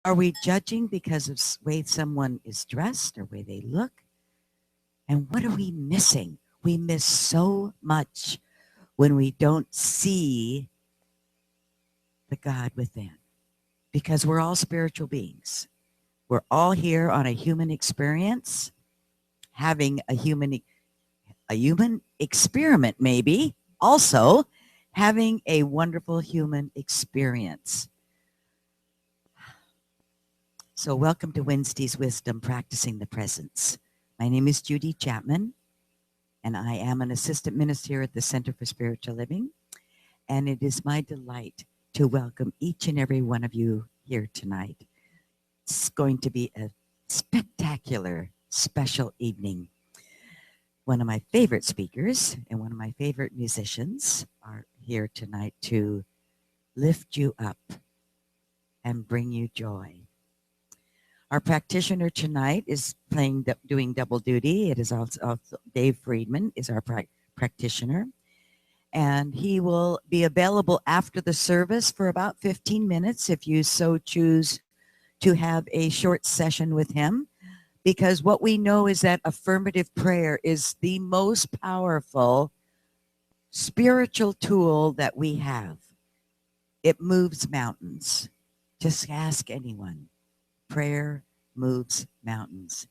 Are we judging because of the way someone is dressed or way they look? And what are we missing? We miss so much when we don't see the God within, because we're all spiritual beings. We're all here on a human experience, having a human experiment, maybe also having a wonderful human experience. So welcome to Wednesday's Wisdom, Practicing the Presence. My name is Judy Chapman, and I am an assistant minister here at the Center for Spiritual Living. And it is my delight to welcome each and every one of you here tonight. It's going to be a spectacular, special evening. One of my favorite speakers and one of my favorite musicians are here tonight to lift you up and bring you joy. Our practitioner tonight is doing double duty. It is also Dave Friedman is our practitioner. And he will be available after the service for about 15 minutes if you so choose to have a short session with him. Because what we know is that affirmative prayer is the most powerful spiritual tool that we have. It moves mountains. Just ask anyone. Prayer moves mountains.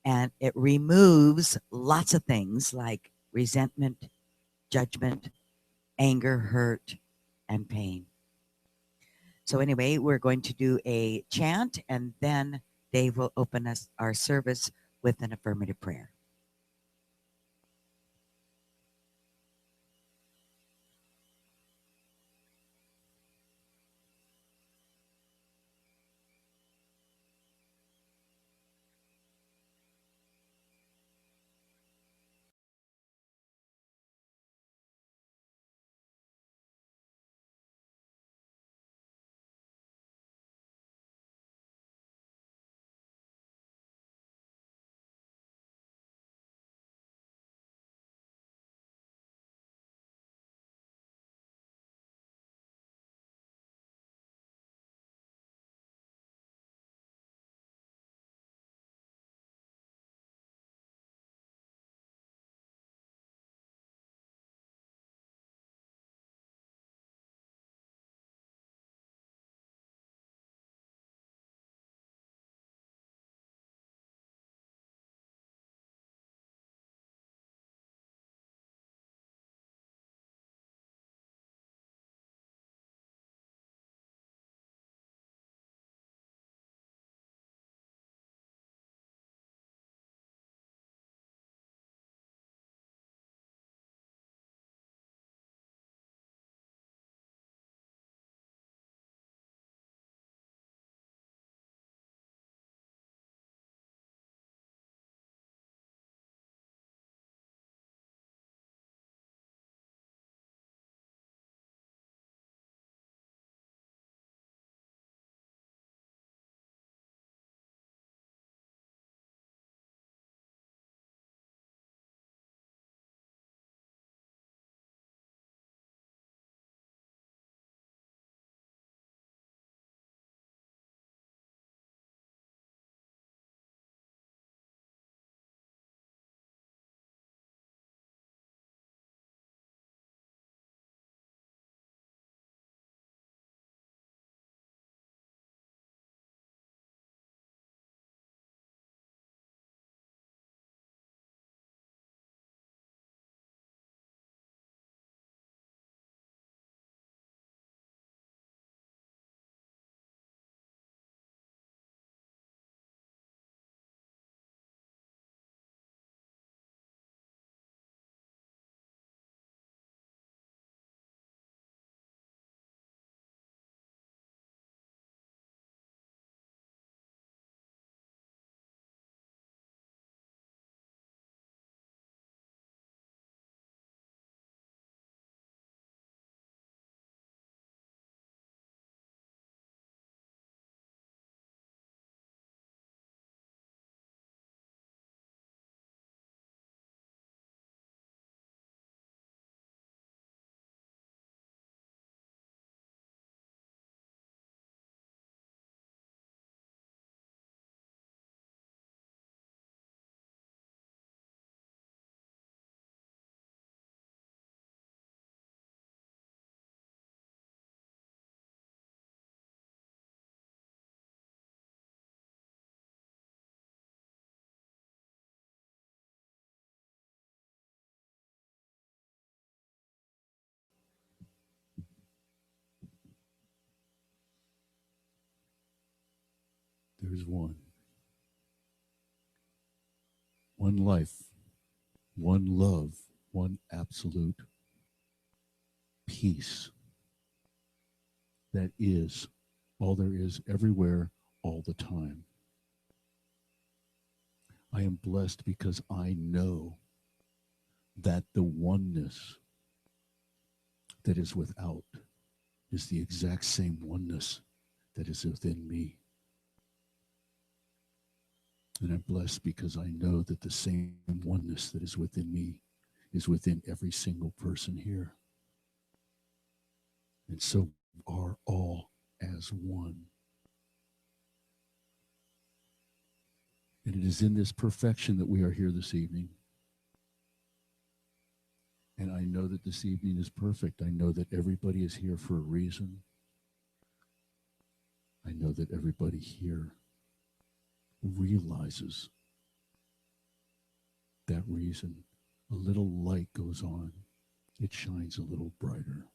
And it removes lots of things like resentment, judgment, anger, hurt, and pain. So anyway, we're going to do a chant, and then Dave will open our service with an affirmative prayer. There is one. One life, one love, one absolute peace that is all there is everywhere, all the time. I am blessed because I know that the oneness that is without is the exact same oneness that is within me. And I'm blessed because I know that the same oneness that is within me is within every single person here. And so are all as one. And it is in this perfection that we are here this evening. And I know that this evening is perfect. I know that everybody is here for a reason. I know that everybody here realizes that reason. A little light goes on. It shines a little brighter.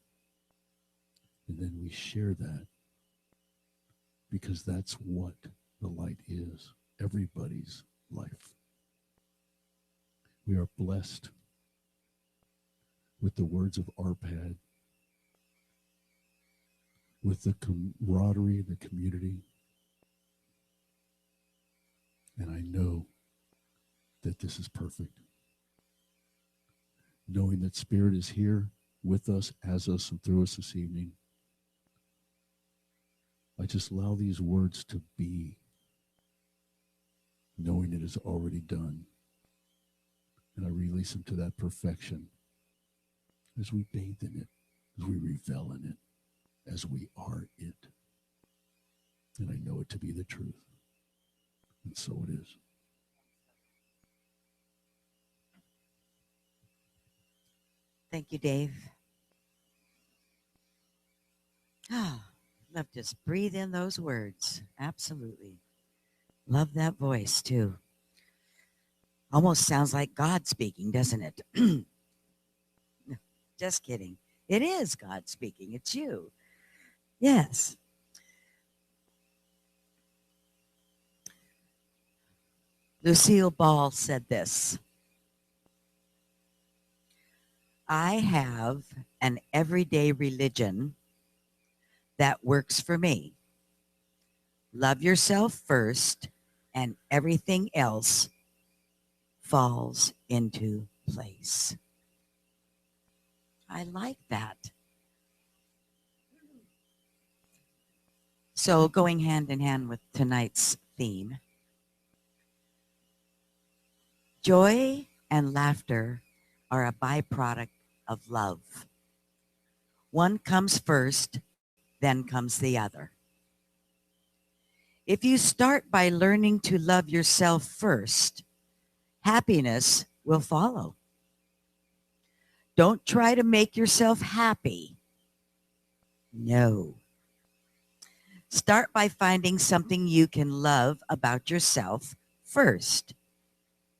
And then we share that because that's what the light is. Everybody's life. We are blessed with the words of Arpad, with the camaraderie, the community. And I know that this is perfect. Knowing that Spirit is here with us, as us, and through us this evening, I just allow these words to be, knowing it is already done. And I release them to that perfection as we bathe in it, as we revel in it, as we are it. And I know it to be the truth. And so it is. Thank you, Dave. Ah, love just breathe in those words. Absolutely. Love that voice too. Almost sounds like God speaking, doesn't it? Just kidding. It is God speaking. It's you. Yes. Lucille Ball said this: I have an everyday religion that works for me. Love yourself first, and everything else falls into place. I like that. So, going hand in hand with tonight's theme, joy and laughter are a byproduct of love. One comes first, then comes the other. If you start by learning to love yourself first, happiness will follow. Don't try to make yourself happy. No. Start by finding something you can love about yourself first,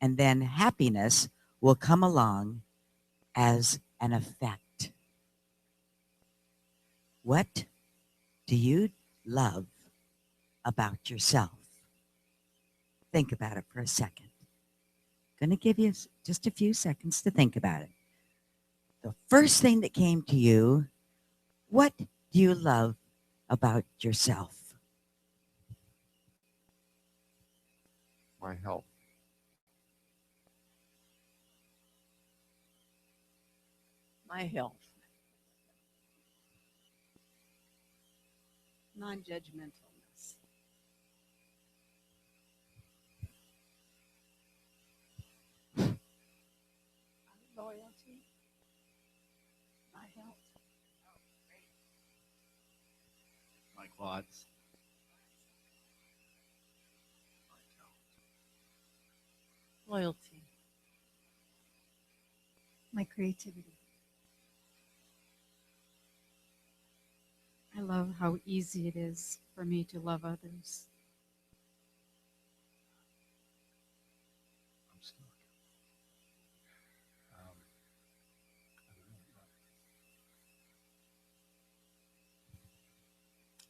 and then happiness will come along as an effect. What do you love about yourself? Think about it for a second. Going to give you just a few seconds to think about it. The first thing that came to you, what do you love about yourself? My health. My health. Non-judgmentalness. Loyalty. My health. My quads. Loyalty. My creativity. I love how easy it is for me to love others. I'm stuck. I don't know.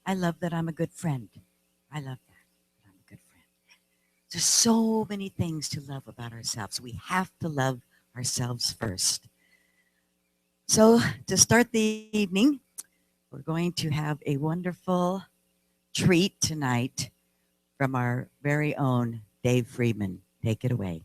I love that I'm a good friend. I love that. I'm a good There's so many things to love about ourselves. We have to love ourselves first. So, to start the evening, we're going to have a wonderful treat tonight from our very own Dave Friedman. Take it away.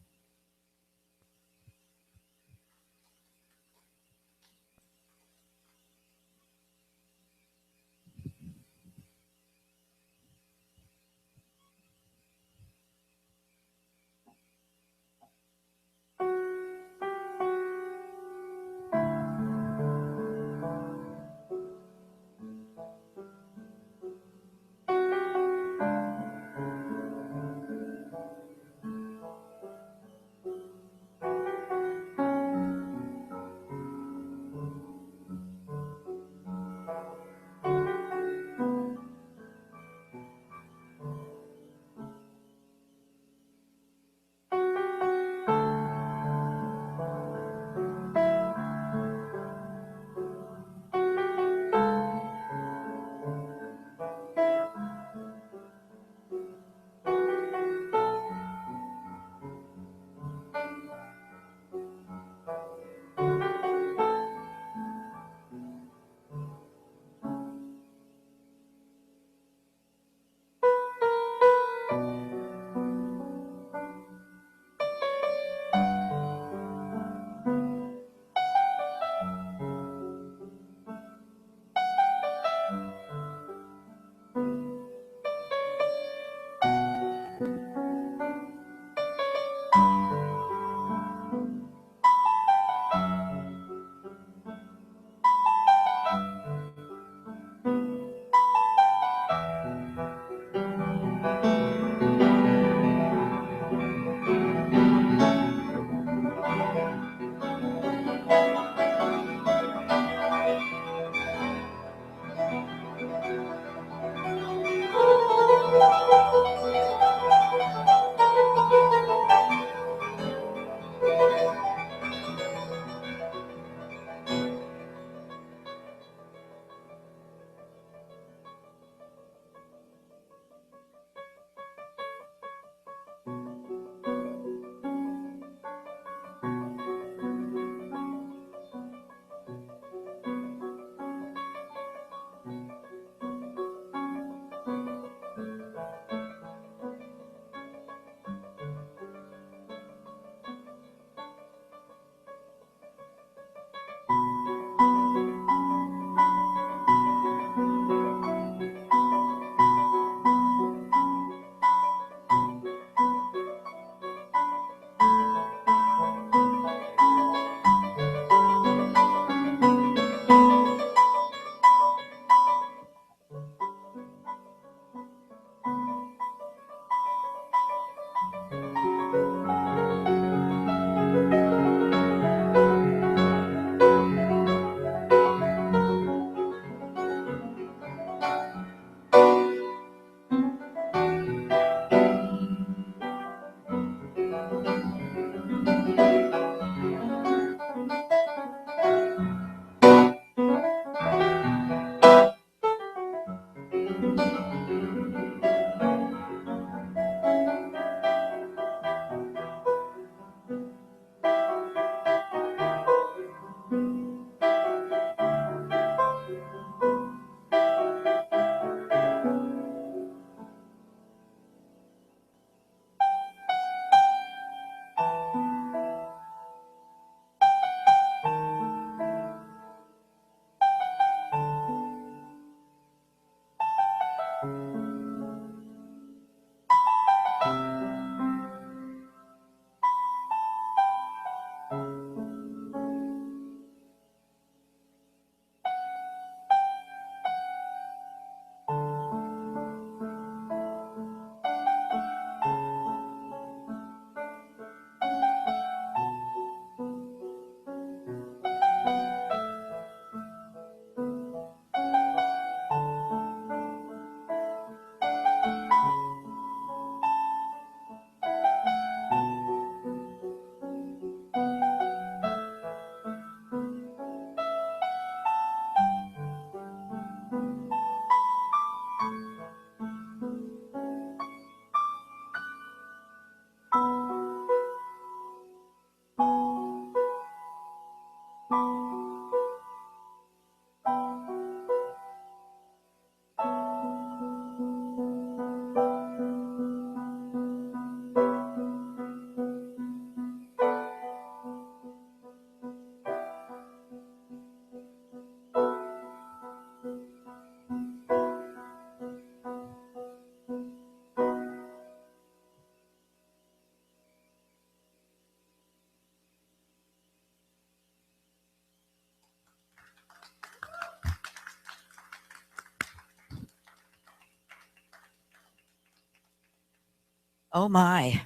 Oh my,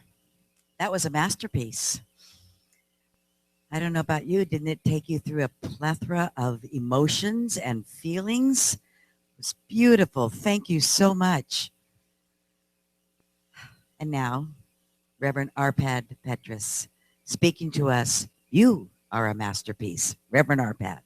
that was a masterpiece. I don't know about you, didn't it take you through a plethora of emotions and feelings? It was beautiful. Thank you so much. And now, Reverend Arpad Petrass, speaking to us. You are a masterpiece, Reverend Arpad.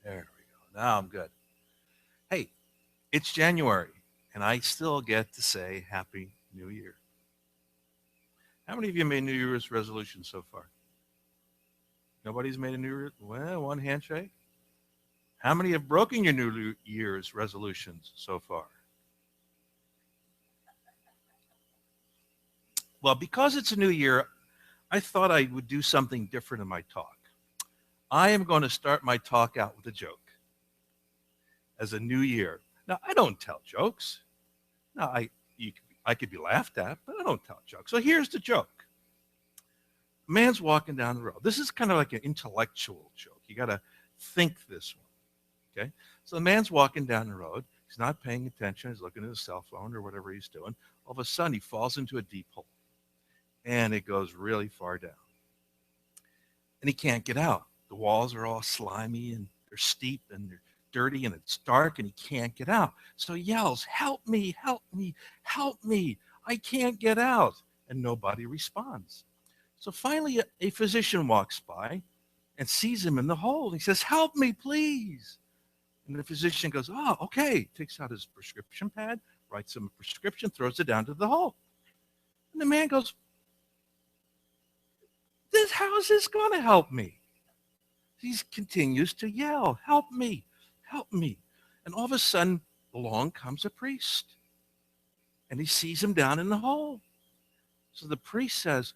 There we go. Now I'm good. Hey, it's January, and I still get to say Happy New Year. How many of you made New Year's resolutions so far? Nobody's made a New Year's? Well, one handshake. How many have broken your New Year's resolutions so far? Well, because it's a new year, I thought I would do something different in my talk. I am going to start my talk out with a joke as a new year. Now, I don't tell jokes. Now, I could be laughed at, but I don't tell jokes. So here's the joke. A man's walking down the road. This is kind of like an intellectual joke. You got to think this one, okay? So the man's walking down the road. He's not paying attention. He's looking at his cell phone or whatever he's doing. All of a sudden, he falls into a deep hole, and it goes really far down. And he can't get out. The walls are all slimy, and they're steep, and they're dirty, and it's dark, and he can't get out. So he yells, "Help me, help me, help me. I can't get out." And nobody responds. So finally, a physician walks by and sees him in the hole. He says, "Help me, please." And the physician goes, "Oh, okay." Takes out his prescription pad, writes him a prescription, throws it down to the hole. And the man goes, how is this going to help me? He continues to yell, "Help me, help me." And all of a sudden, along comes a priest. And he sees him down in the hole. So the priest says,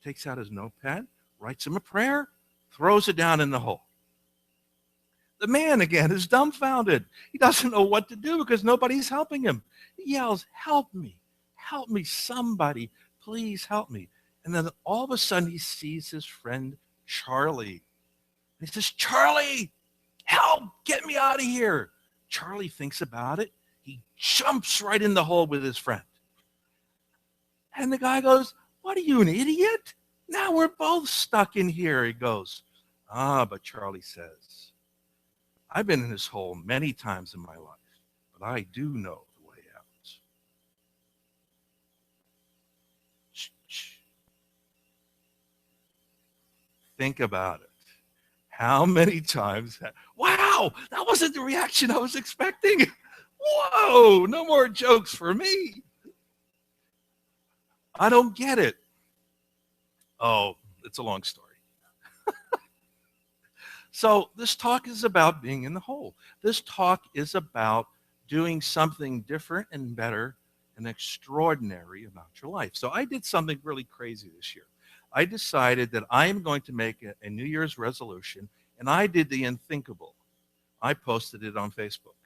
takes out his notepad, writes him a prayer, throws it down in the hole. The man, again, is dumbfounded. He doesn't know what to do because nobody's helping him. He yells, help me, somebody, please help me." And then all of a sudden, he sees his friend Charlie. And he says, "Charlie, help, get me out of here." Charlie thinks about it. He jumps right in the hole with his friend. And the guy goes, "What are you, an idiot? Now we're both stuck in here." He goes, but Charlie says, "I've been in this hole many times in my life, but I do know the way out." Think about it. How many times? Wow, that wasn't the reaction I was expecting. Whoa, no more jokes for me. I don't get it. Oh, it's a long story. So this talk is about being in the hole. This talk is about doing something different and better and extraordinary about your life. So I did something really crazy this year. I decided that I am going to make a New Year's resolution, and I did the unthinkable. I posted it on Facebook.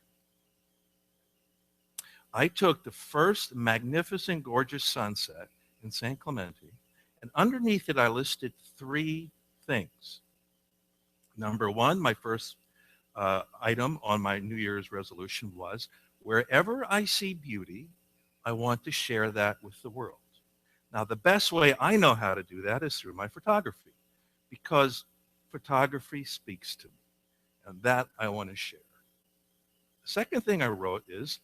I took the first magnificent, gorgeous sunset in San Clemente, and underneath it, I listed 3 things. Number 1, my first item on my New Year's resolution was, wherever I see beauty, I want to share that with the world. Now, the best way I know how to do that is through my photography, because photography speaks to me, and that I want to share. The second thing I wrote is,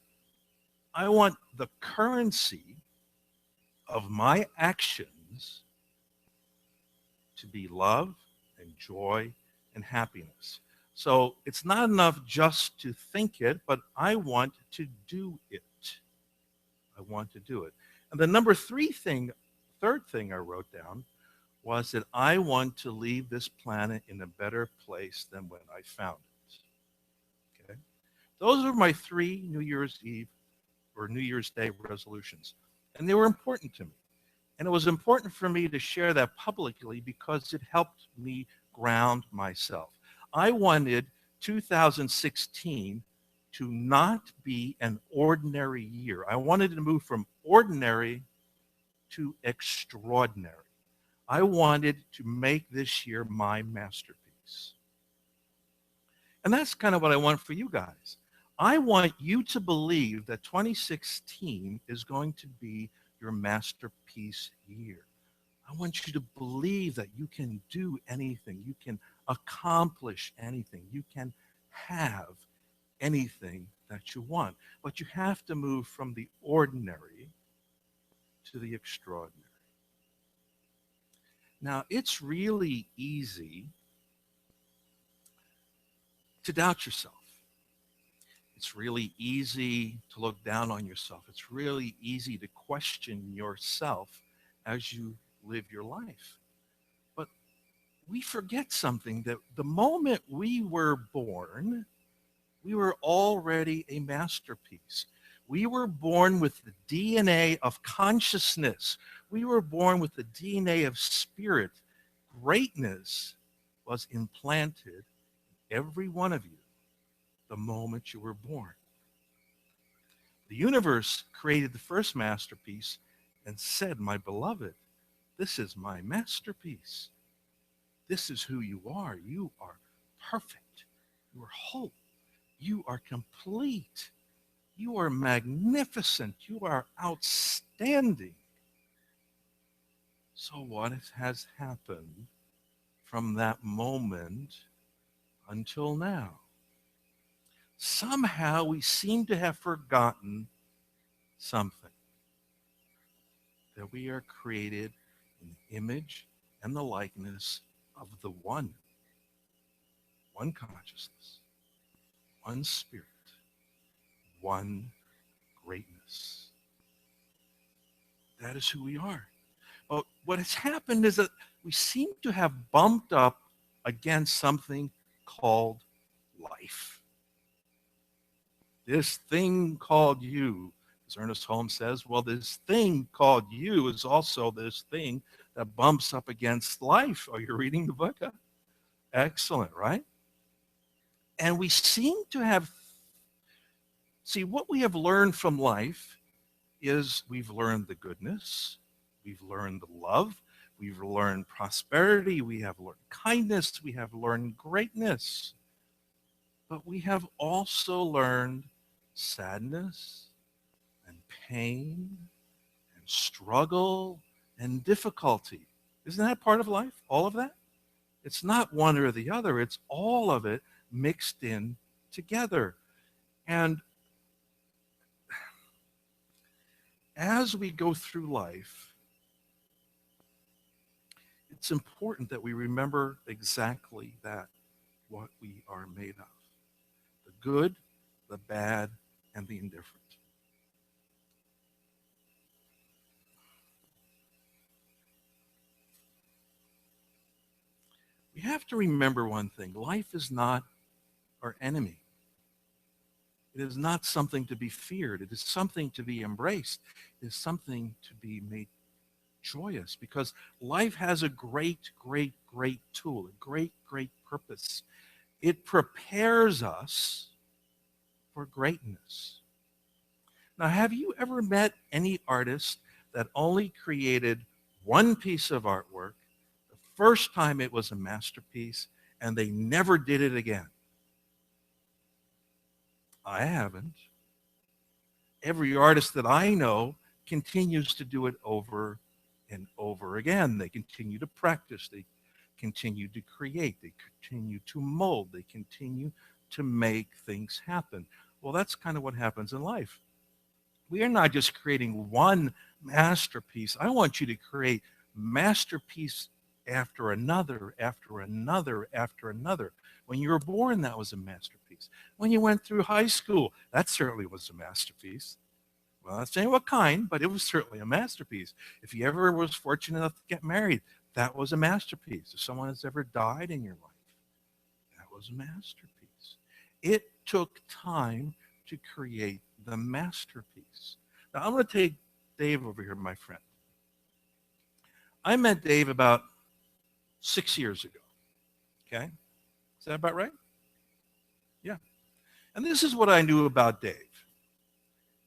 I want the currency of my actions to be love and joy and happiness. So it's not enough just to think it, but I want to do it. I want to do it. And the third thing I wrote down was that I want to leave this planet in a better place than when I found it. Okay? Those are my 3 New Year's Eve or New Year's Day resolutions. And they were important to me. And it was important for me to share that publicly because it helped me ground myself. I wanted 2016 to not be an ordinary year. I wanted to move from ordinary to extraordinary. I wanted to make this year my masterpiece. And that's kind of what I want for you guys. I want you to believe that 2016 is going to be your masterpiece year. I want you to believe that you can do anything. You can accomplish anything. You can have anything that you want. But you have to move from the ordinary to the extraordinary. Now, it's really easy to doubt yourself. It's really easy to look down on yourself. It's really easy to question yourself as you live your life. But we forget something, that the moment we were born, we were already a masterpiece. We were born with the DNA of consciousness. We were born with the DNA of spirit. Greatness was implanted in every one of you the moment you were born. The universe created the first masterpiece and said, "My beloved, this is my masterpiece. This is who you are. You are perfect. You are whole. You are complete. You are magnificent. You are outstanding." So what has happened from that moment until now? Somehow we seem to have forgotten something. That we are created in the image and the likeness of the one. One consciousness, one spirit, one greatness. That is who we are. But what has happened is that we seem to have bumped up against something called life. This thing called you, as Ernest Holmes says, well, this thing called you is also this thing that bumps up against life. Are you reading the book? Excellent, right? And we seem to have, see, what we have learned from life is we've learned the goodness, we've learned the love, we've learned prosperity, we have learned kindness, we have learned greatness. But we have also learned sadness and pain and struggle and difficulty. Isn't that part of life? All of that? It's not one or the other. It's all of it mixed in together. And as we go through life, it's important that we remember exactly that, what we are made of. The good, the bad, and the indifferent. We have to remember one thing. Life is not our enemy. It is not something to be feared. It is something to be embraced. It is something to be made joyous, because life has a great, great, great tool, a great, great purpose. It prepares us for greatness. Now, have you ever met any artist that only created one piece of artwork? The first time it was a masterpiece, and they never did it again? I haven't. Every artist that I know continues to do it over and over again. They continue to practice. They continue to create. They continue to mold. They continue to make things happen. Well, that's kind of what happens in life. We are not just creating one masterpiece. I want you to create masterpiece after another, after another, after another. When you were born, that was a masterpiece. When you went through high school, that certainly was a masterpiece. Well, I'm not saying what kind, but it was certainly a masterpiece. If you ever was fortunate enough to get married, that was a masterpiece. If someone has ever died in your life, that was a masterpiece. It took time to create the masterpiece. Now, I'm going to take Dave over here, my friend. I met Dave about 6 years ago. Okay? Is that about right? Yeah. And this is what I knew about Dave.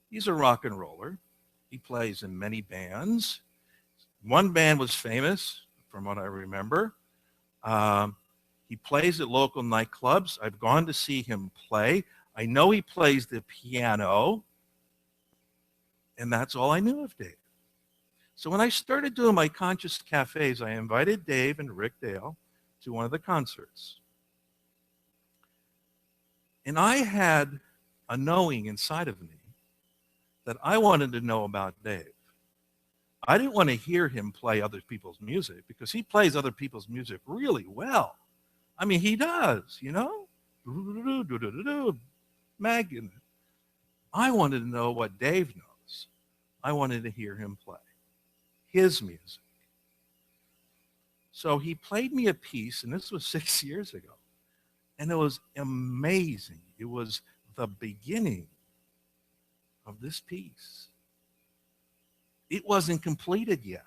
He's a rock and roller. He plays in many bands. One band was famous from what I remember. He plays at local nightclubs. I've gone to see him play. I know he plays the piano, and that's all I knew of Dave. So when I started doing my conscious cafes, I invited Dave and Rick Dale to one of the concerts. And I had a knowing inside of me that I wanted to know about Dave. I didn't want to hear him play other people's music because he plays other people's music really well. I mean, he does, you know? Megan. I wanted to know what Dave knows. I wanted to hear him play his music. So he played me a piece, and this was 6 years ago. And it was amazing. It was the beginning of this piece. It wasn't completed yet.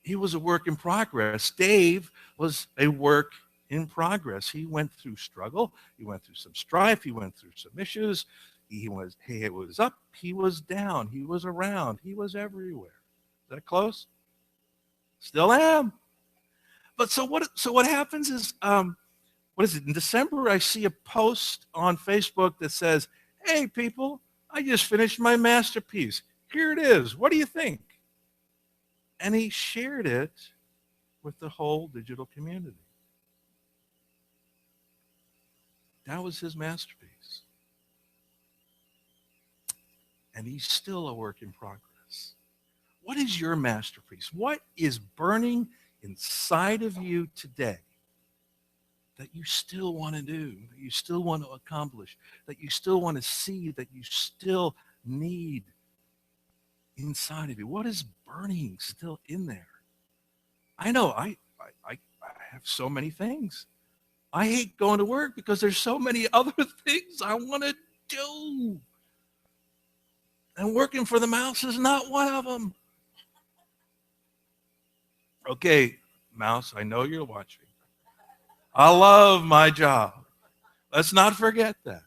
He was a work in progress. Dave was a work in progress. He went through struggle. He went through some strife. He went through some issues. He was up. He was down. He was around. He was everywhere. Is that close? Still am. But so what happens is, what is it? In December, I see a post on Facebook that says, "Hey, people, I just finished my masterpiece. Here it is. What do you think?" And he shared it with the whole digital community. That was his masterpiece. And he's still a work in progress. What is your masterpiece? What is burning inside of you today that you still want to do, that you still want to accomplish, that you still want to see, that you still need inside of you? What is burning still in there? I know I have so many things. I hate going to work because there's so many other things I want to do. And working for the mouse is not one of them. Okay, mouse, I know you're watching. I love my job. Let's not forget that.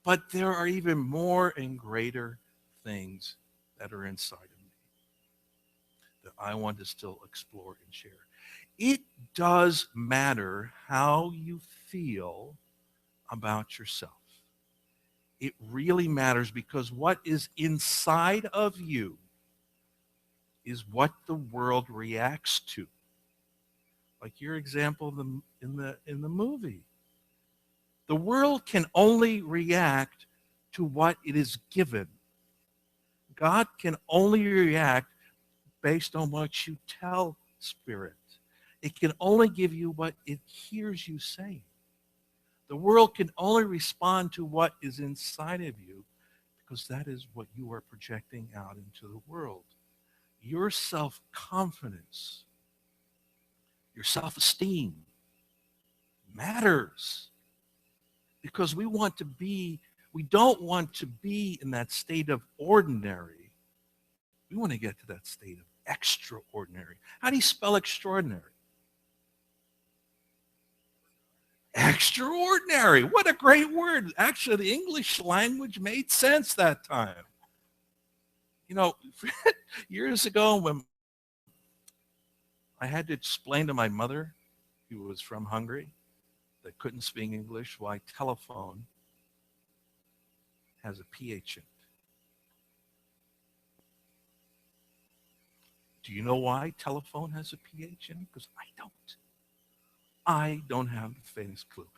But there are even more and greater things that are inside of me that I want to still explore and share. It does matter how you feel about yourself. It really matters, because what is inside of you is what the world reacts to. Like your example in the movie. The world can only react to what it is given. God can only react based on what you tell Spirit. It can only give you what it hears you saying. The world can only respond to what is inside of you, because that is what you are projecting out into the world. Your self-confidence, your self-esteem matters, because we don't want to be in that state of ordinary. We want to get to that state of extraordinary. How do you spell extraordinary? Extraordinary. What a great word. Actually, the English language made sense that time. You know, years ago when I had to explain to my mother, who was from Hungary, that couldn't speak English, why telephone has a PH in it. Do you know why telephone has a PH in it? Because I don't have the faintest clue.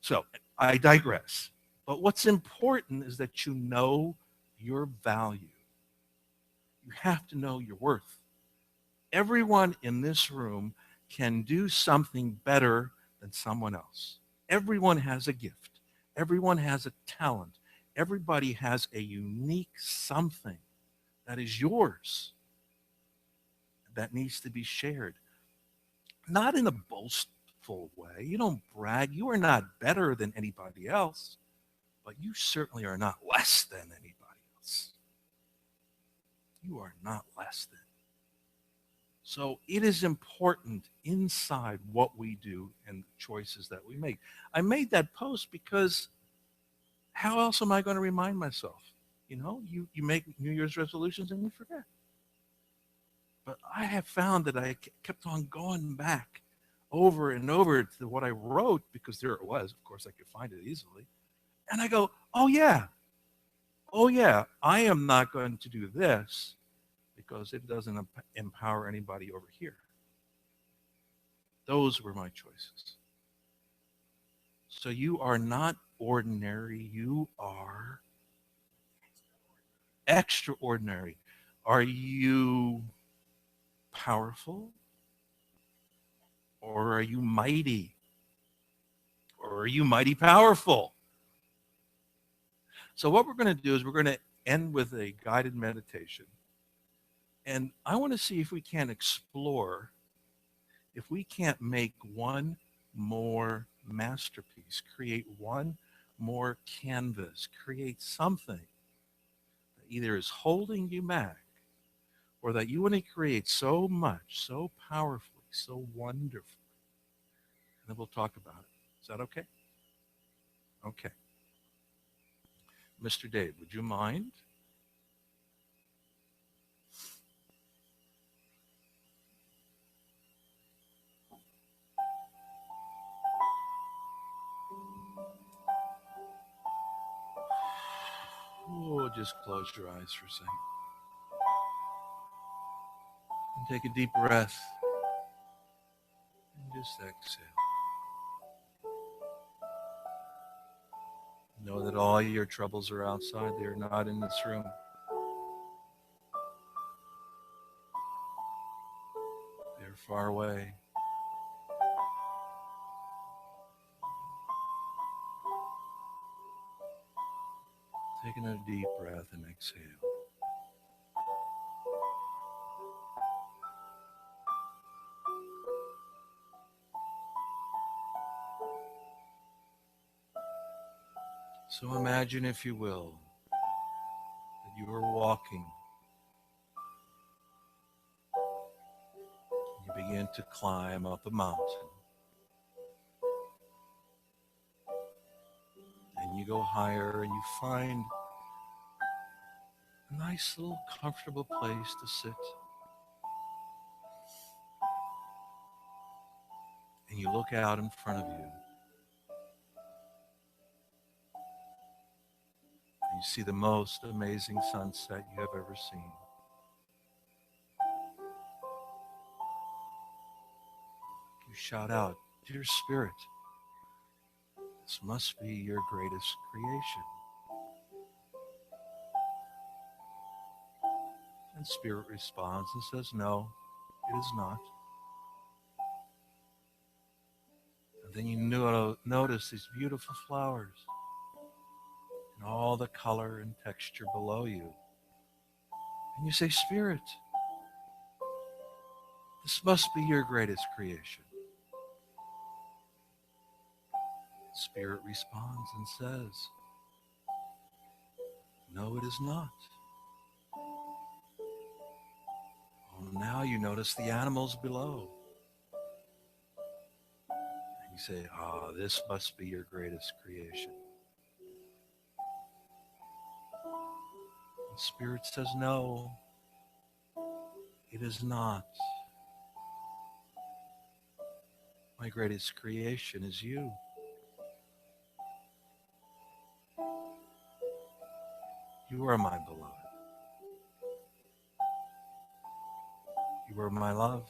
So I digress. But what's important is that you know your value. You have to know your worth. Everyone in this room can do something better than someone else. Everyone has a gift. Everyone has a talent. Everybody has a unique something that is yours that needs to be shared. Not in a boastful way. You don't brag. You are not better than anybody else, but you certainly are not less than anybody else. You are not less than. So it is important inside what we do and the choices that we make. I made that post because how else am I going to remind myself? You know, you make New Year's resolutions and you forget. But I have found that I kept on going back over and over to what I wrote, because there it was. Of course, I could find it easily. And I go, oh yeah, I am not going to do this because it doesn't empower anybody over here. Those were my choices. So you are not ordinary. You are extraordinary. Are you powerful? Or are you mighty? Or are you mighty powerful? So what we're going to do is we're going to end with a guided meditation. And I want to see if we can explore, if we can't make one more masterpiece, create one more canvas, create something that either is holding you back or that you want to create so much, so powerfully, so wonderfully. And then we'll talk about it. Is that okay? Okay. Mr. Dave, would you mind? Oh, just close your eyes for a second. And take a deep breath. And just exhale. Know that all your troubles are outside. They are not in this room. They're far away. Taking a deep breath and exhale. So imagine, if you will, that you are walking. You begin to climb up a mountain. And you go higher and you find a nice little comfortable place to sit. And you look out in front of you. And you see the most amazing sunset you have ever seen. You shout out, "Dear Spirit, this must be your greatest creation." And Spirit responds and says, "No, it is not." And then you notice these beautiful flowers and all the color and texture below you. And you say, "Spirit, this must be your greatest creation." Spirit responds and says, "No, it is not." Oh, now you notice the animals below. And you say, this must be your greatest creation." And Spirit says, "No, it is not. My greatest creation is you. You are my beloved. You are my love.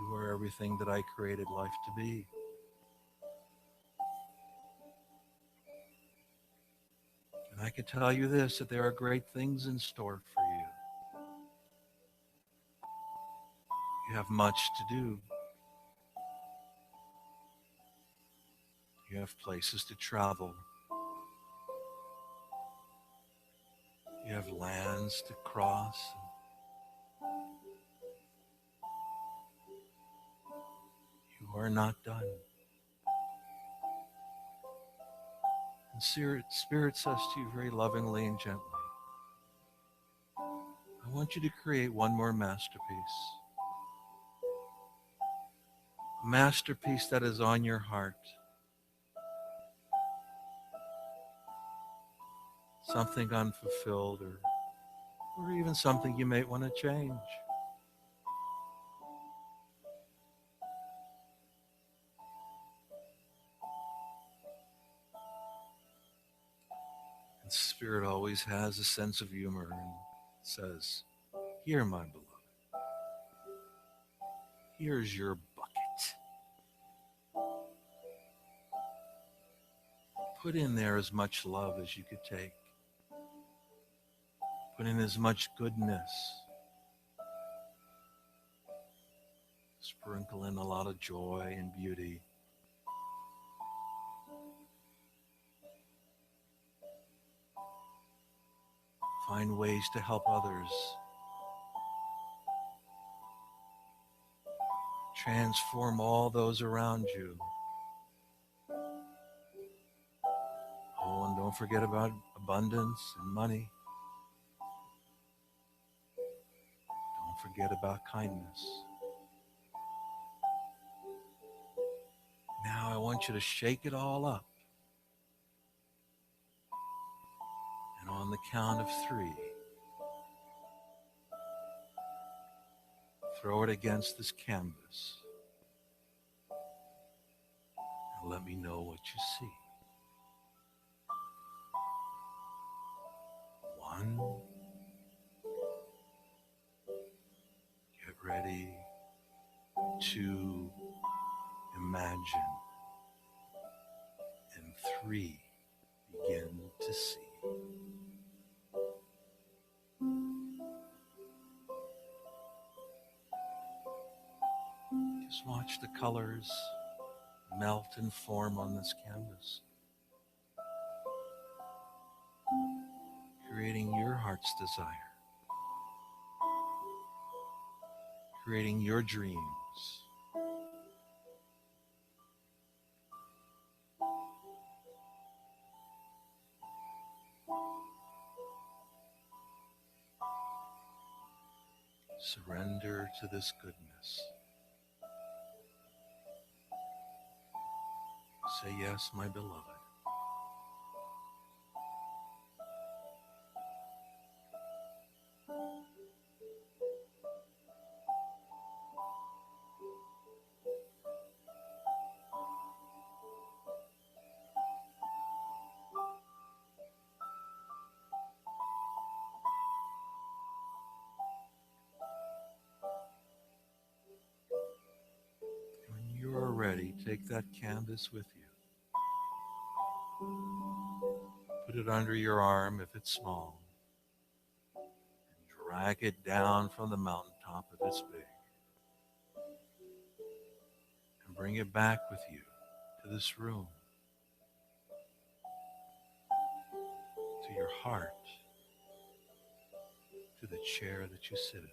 You are everything that I created life to be. And I can tell you this, that there are great things in store for you. You have much to do. You have places to travel. You have lands to cross. You are not done. And Spirit says to you very lovingly and gently, "I want you to create one more masterpiece. A masterpiece that is on your heart. Something unfulfilled or or even something you might want to change. And Spirit always has a sense of humor and says, "Here, my beloved, here's your bucket. Put in there as much love as you could take. Put in as much goodness. Sprinkle in a lot of joy and beauty. Find ways to help others. Transform all those around you. Oh, and don't forget about abundance and money. Don't forget about kindness. Now I want you to shake it all up. And on the count of 3, throw it against this canvas. And let me know what you see. 1. Get ready. 2. Imagine. And 3. Begin to see. Just watch the colors melt and form on this canvas, creating your heart's desire, creating your dreams. Surrender to this goodness. Say yes, my beloved. When you are ready, take that canvas with you. Put it under your arm if it's small. And drag it down from the mountaintop if it's big. And bring it back with you to this room, to your heart, to the chair that you sit in.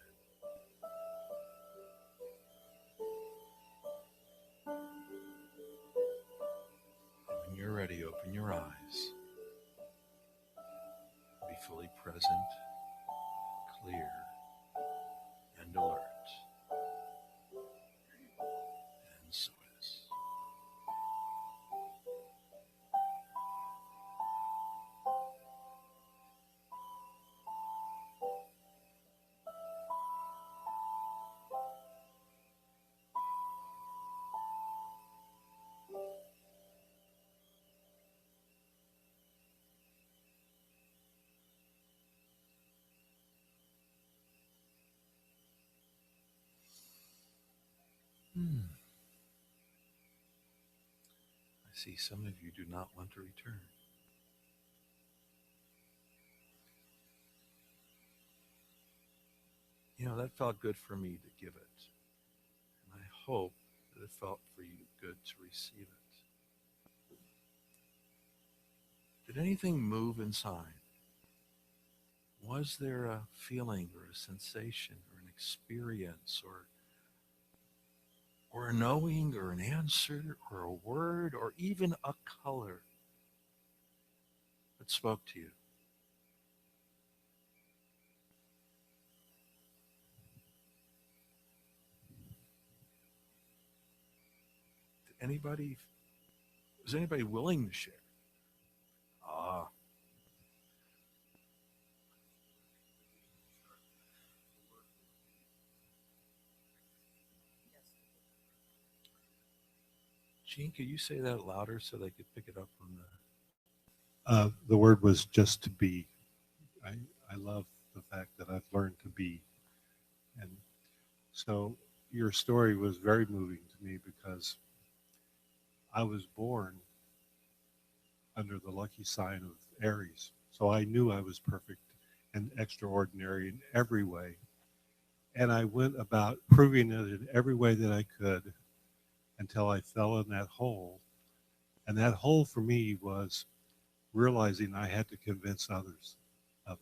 And when you're ready, open your eyes. Be fully present, clear, and alert. And so it is. I see some of you do not want to return. You know, that felt good for me to give it. And I hope that it felt for you good to receive it. Did anything move inside? Was there a feeling or a sensation or an experience or a knowing or an answer or a word or even a color that spoke to you? Was anybody willing to share? Ah. Gene, could you say that louder so they could pick it up from the... The word was just to be. I love the fact that I've learned to be. And so your story was very moving to me because I was born under the lucky sign of Aries. So I knew I was perfect and extraordinary in every way. And I went about proving it in every way that I could until I fell in that hole. And that hole for me was realizing I had to convince others of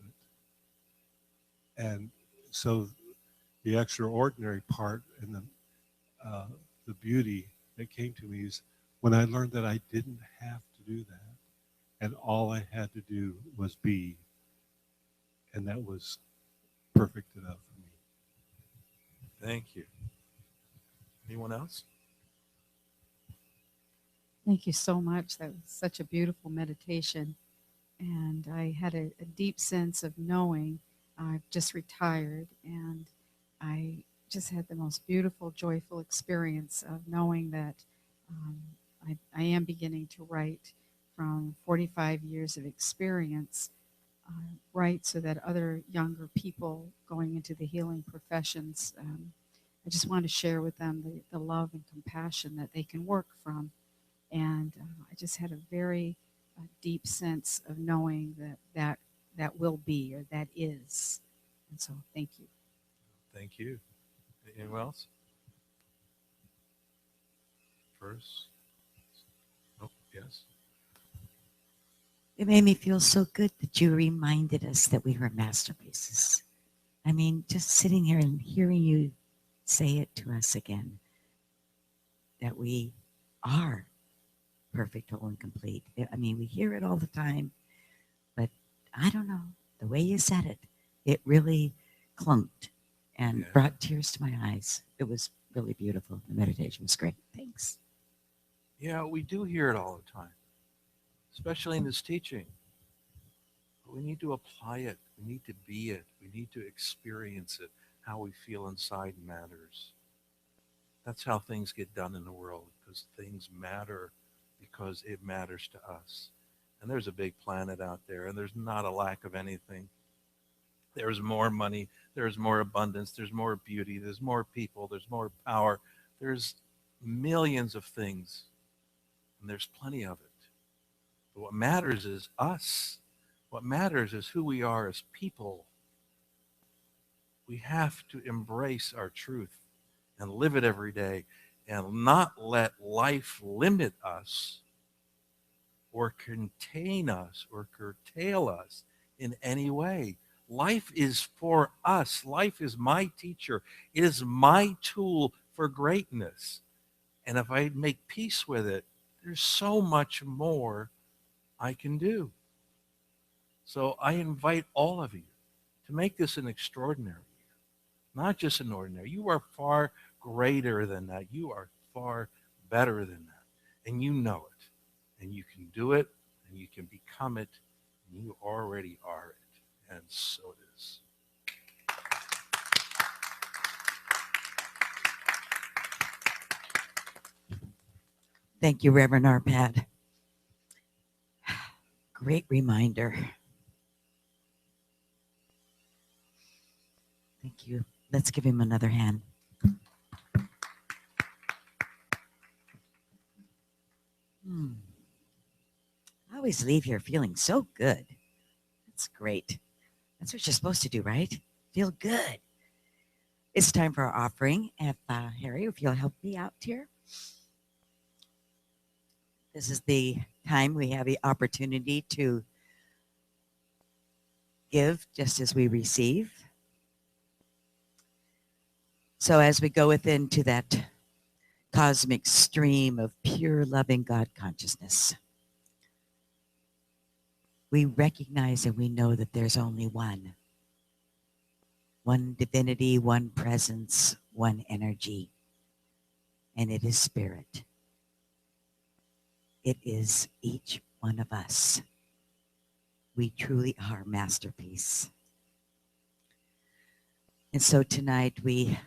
it. And so the extraordinary part and the beauty that came to me is when I learned that I didn't have to do that. And all I had to do was be. And that was perfect enough for me. Thank you. Anyone else? Thank you so much. That was such a beautiful meditation. And I had a deep sense of knowing I've just retired, and I just had the most beautiful, joyful experience of knowing that I am beginning to write from 45 years of experience, write so that other younger people going into the healing professions, I just want to share with them the love and compassion that they can work from. And I just had a very deep sense of knowing that will be, or that is. And so thank you. Thank you. Anyone else? First? Oh, yes. It made me feel so good that you reminded us that we were masterpieces. I mean, just sitting here and hearing you say it to us again, that we are perfect, whole, and complete. I mean, we hear it all the time, but I don't know, the way you said it, it really clunked and brought tears to my eyes. It was really beautiful. The meditation was great. Thanks. Yeah, we do hear it all the time, especially in this teaching. But we need to apply it. We need to be it. We need to experience it. How we feel inside matters. That's how things get done in the world, because things matter because it matters to us. And there's a big planet out there, and there's not a lack of anything. There's more money, there's more abundance, there's more beauty, there's more people, there's more power. There's millions of things, and there's plenty of it. But what matters is us. What matters is who we are as people. We have to embrace our truth and live it every day and not let life limit us or contain us or curtail us in any way. Life is for us. Life is my teacher. It is my tool for greatness. And if I make peace with it, there's so much more I can do. So I invite all of you to make this an extraordinary year, not just an ordinary. You are far greater than that. You are far better than that. And you know it. And you can do it, and you can become it, and you already are it. And so it is. Thank you, Reverend Arpad. Great reminder. Thank you. Let's give him another hand. I always leave here feeling so good. That's great. That's what you're supposed to do, right? Feel good. It's time for our offering. If Harry, if you'll help me out here. This is the time we have the opportunity to give just as we receive. So as we go within to that cosmic stream of pure loving God consciousness, we recognize and we know that there's only one divinity, one presence, one energy, and it is spirit. It is each one of us. We truly are masterpiece. And so tonight we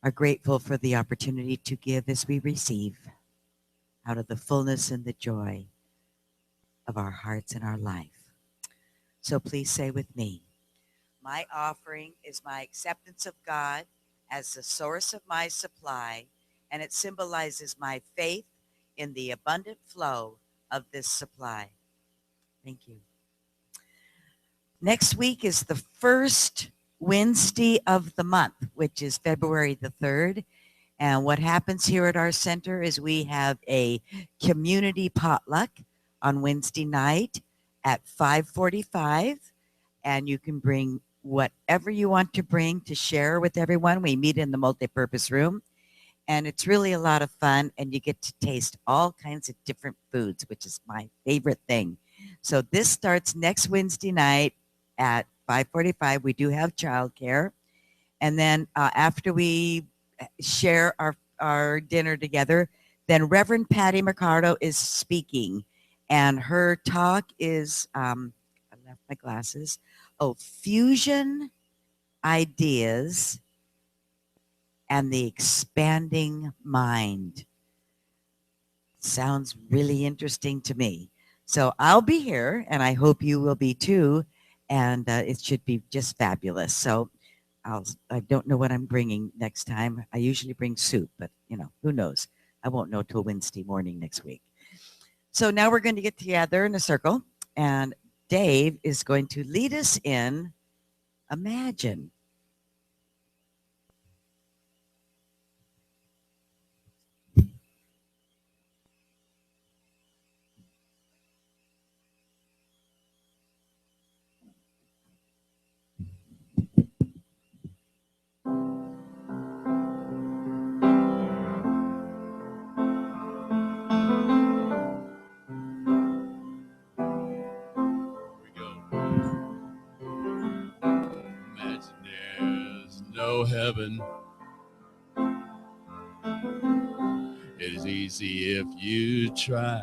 are grateful for the opportunity to give as we receive. out of the fullness and the joy of our hearts and our life. So please say with me, my offering is my acceptance of God as the source of my supply, and it symbolizes my faith in the abundant flow of this supply. Thank you. Next week is the first Wednesday of the month, which is February the 3rd. And what happens here at our center is we have a community potluck on Wednesday night at 5:45. And you can bring whatever you want to bring to share with everyone. We meet in the multipurpose room. And it's really a lot of fun. And you get to taste all kinds of different foods, which is my favorite thing. So this starts next Wednesday night at 5:45. We do have childcare. And then after we share our dinner together, then Reverend Patty Mercado is speaking. And her talk is, I left my glasses. Oh, fusion ideas and the expanding mind. Sounds really interesting to me. So I'll be here, and I hope you will be too. And it should be just fabulous. So I don't know what I'm bringing next time. I usually bring soup, but who knows? I won't know till Wednesday morning next week. So now we're going to get together in a circle, and Dave is going to lead us in Imagine. Imagine there's no heaven. It is easy if you try.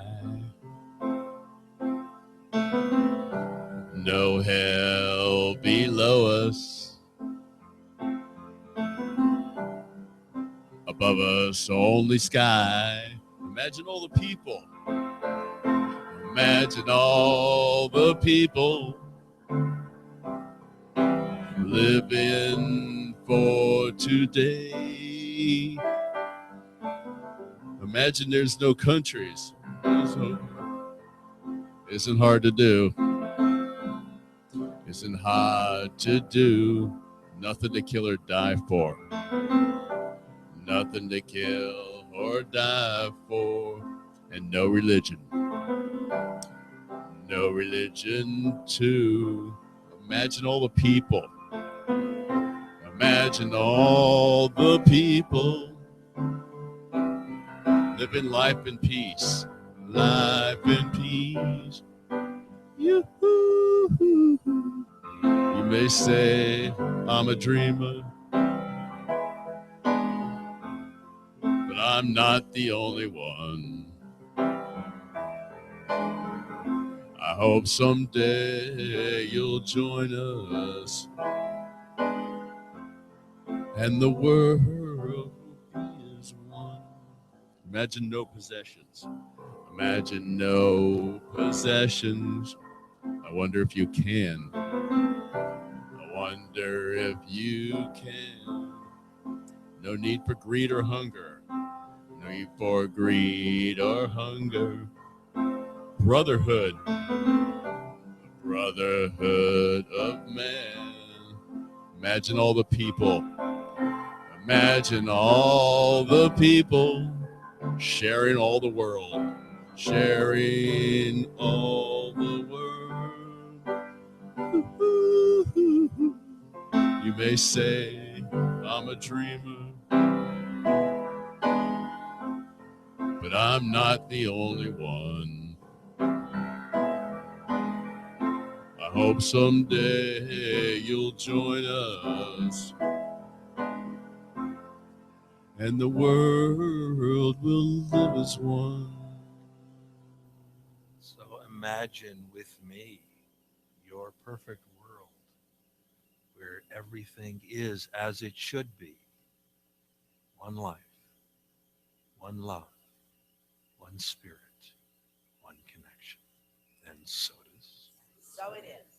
No hell below us. Above us, only sky. Imagine all the people. Imagine all the people living for today. Imagine there's no countries. Isn't hard to do. Isn't hard to do. Nothing to kill or die for. Nothing to kill or die for. And no religion. No religion too. Imagine all the people. Imagine all the people living life in peace. Life in peace. Yoo-hoo. You may say I'm a dreamer, but I'm not the only one. I hope someday you'll join us and the world is one. Imagine no possessions. Imagine no possessions. I wonder if you can. I wonder if you can. No need for greed or hunger. No need for greed or hunger. Brotherhood. The brotherhood of man. Imagine all the people. Imagine all the people sharing all the world. Sharing all the world. You may say I'm a dreamer, but I'm not the only one. I hope someday you'll join us and the world will live as one. So imagine with me your perfect world where everything is as it should be. One life, one love, one one spirit, one connection. And so it is. So it is.